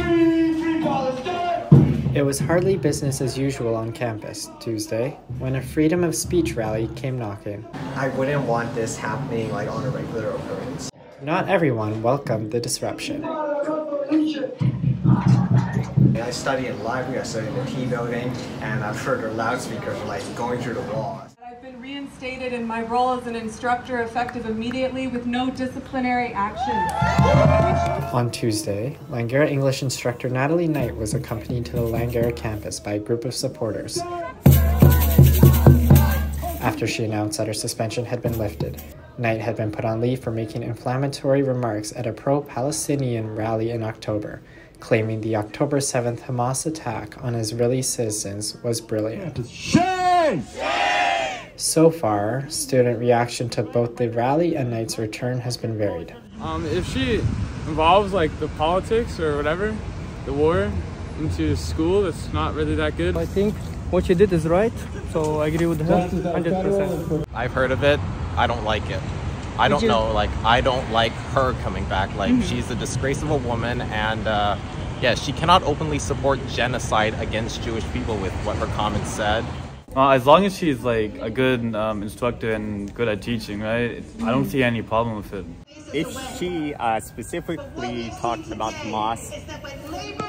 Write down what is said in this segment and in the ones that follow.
Free Palestine! It was hardly business as usual on campus Tuesday when a freedom of speech rally came knocking. I wouldn't want this happening on a regular occurrence. Not everyone welcomed the disruption. I study in the library, I study in the T building, and I've heard their loudspeakers going through the walls. I've been reinstated in my role as an instructor effective immediately with no disciplinary action. On Tuesday, Langara English instructor Natalie Knight was accompanied to the Langara campus by a group of supporters after she announced that her suspension had been lifted. Knight had been put on leave for making inflammatory remarks at a pro-Palestinian rally in October, claiming the October 7th Hamas attack on Israeli citizens was brilliant. Shame! So far, student reaction to both the rally and Knight's return has been varied. If she involves the politics or whatever, the war, into school, it's not really that good. I think what she did is right, so I agree with her 100%. I've heard of it. I don't like it. I don't know, I don't like her coming back. She's a disgrace of a woman, and yeah, she cannot openly support genocide against Jewish people with what her comments said. As long as she's a good instructor and good at teaching, right? I don't see any problem with it. If she specifically talked about Hamas,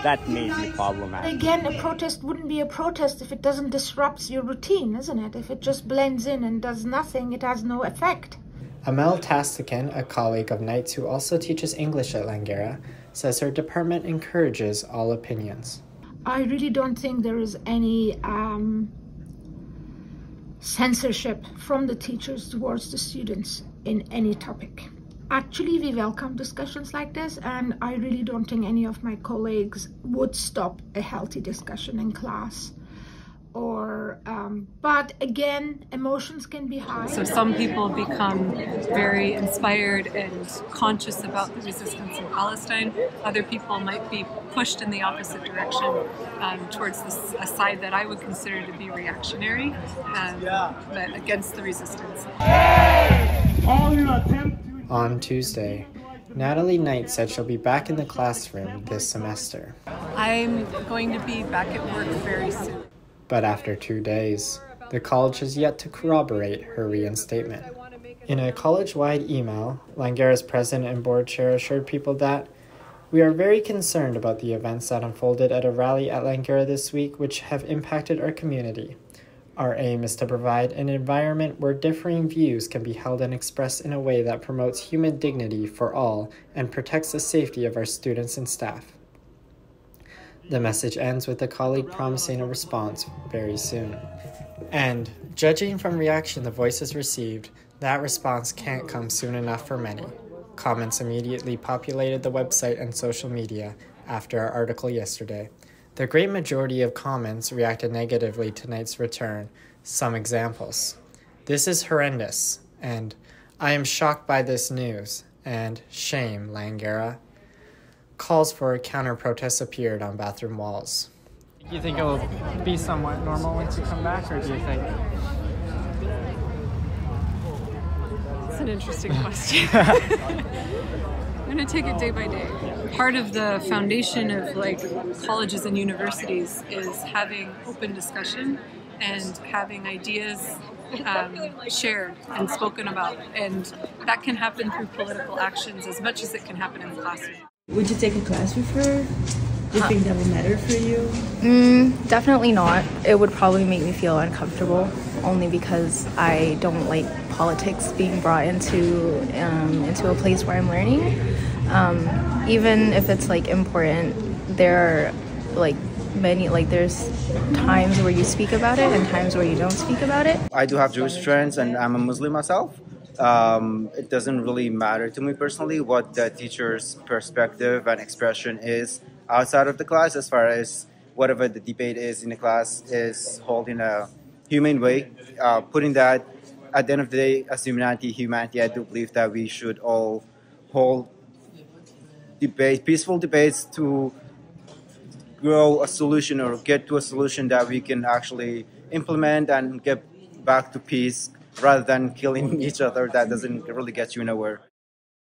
that may be problematic. Again, a protest wouldn't be a protest if it doesn't disrupt your routine, isn't it? If it just blends in and does nothing, it has no effect. Amel Tastikin, a colleague of Knight's who also teaches English at Langara, says her department encourages all opinions. I really don't think there is any censorship from the teachers towards the students in any topic. Actually, we welcome discussions like this, and I really don't think any of my colleagues would stop a healthy discussion in class. But again, emotions can be high. So some people become very inspired and conscious about the resistance in Palestine. Other people might be pushed in the opposite direction towards a side that I would consider to be reactionary, but against the resistance. On Tuesday, Natalie Knight said she'll be back in the classroom this semester. I'm going to be back at work very soon. But after 2 days, the college has yet to corroborate her reinstatement. In a college-wide email, Langara's president and board chair assured people that we are very concerned about the events that unfolded at a rally at Langara this week which have impacted our community. Our aim is to provide an environment where differing views can be held and expressed in a way that promotes human dignity for all and protects the safety of our students and staff. The message ends with a colleague promising a response very soon. And, judging from reaction the voices received, that response can't come soon enough for many. Comments immediately populated the website and social media after our article yesterday. The great majority of comments reacted negatively to Knight's return. Some examples: "This is horrendous," and "I am shocked by this news," and "Shame, Langara." Calls for counter-protests appeared on bathroom walls. Do you think it will be somewhat normal once you come back, or do you think? That's an interesting question. I'm going to take it day by day. Part of the foundation of colleges and universities is having open discussion and having ideas shared and spoken about, and that can happen through political actions as much as it can happen in the classroom. Would you take a class with her? Do you think that would matter for you? Definitely not. It would probably make me feel uncomfortable, only because I don't like politics being brought into a place where I'm learning. Even if it's important, there are there's times where you speak about it and times where you don't speak about it. I do have Jewish friends, and I'm a Muslim myself. It doesn't really matter to me personally what the teacher's perspective and expression is outside of the class, as far as whatever the debate is in the class is held in a humane way. Putting that, at the end of the day, as humanity, I do believe that we should all hold peaceful debates to grow a solution or get to a solution that we can actually implement and get back to peace, rather than killing each other. That doesn't really get you nowhere.